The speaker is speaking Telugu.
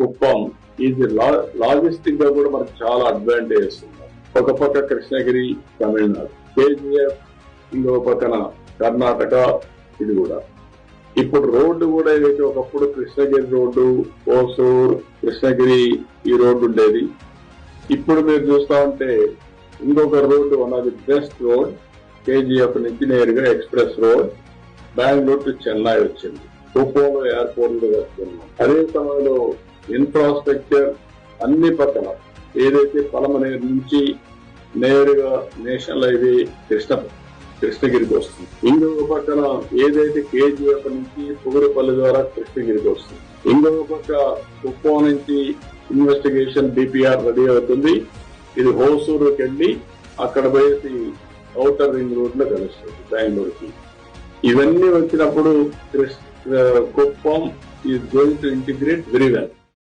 కుప్పం ఇది లాజిస్టిక్ గా కూడా మనకు చాలా అడ్వాంటేజెస్ ఉన్నాయి. ఒక పక్క కృష్ణగిరి తమిళనాడు, కేజీఎఫ్ ఇంకో పక్కన కర్ణాటక. ఇది కూడా ఇప్పుడు రోడ్డు కూడా ఏదైతే ఒకప్పుడు కృష్ణగిరి రోడ్డు, ఓసూర్, కృష్ణగిరి ఈ రోడ్డు ఉండేది. ఇప్పుడు మీరు చూస్తా ఉంటే ఇంకొక road one of the best road KGF నుంచి నేరుగా express road Bengaluru to Chennai వచ్చింది. కుప్పంలో ఎయిర్పోర్ట్ వస్తున్నాం. అదే సమయంలో ఇన్ఫ్రాస్ట్రక్చర్ అన్ని పక్కన ఏదైతే పలమనేరు నుంచి నేరుగా నేషనల్ హైవే కృష్ణగిరికి వస్తుంది. ఇంకొక పక్కన ఏదైతే కేజీఎఫ్ నుంచి పుగురుపల్లి ద్వారా కృష్ణగిరికి వస్తుంది. ఇంకొక పక్క కుప్పం నుంచి ఇన్వెస్టిగేషన్ డిపిఆర్ రెడీ అవుతుంది. ఇది హోసూరుకి వెళ్ళి అక్కడ పోయేసి ఔటర్ రింగ్ రోడ్ లో కలుస్తుంది బెంగళూరుకి. ఇవన్నీ వచ్చినప్పుడు Kuppam is going to integrate very well.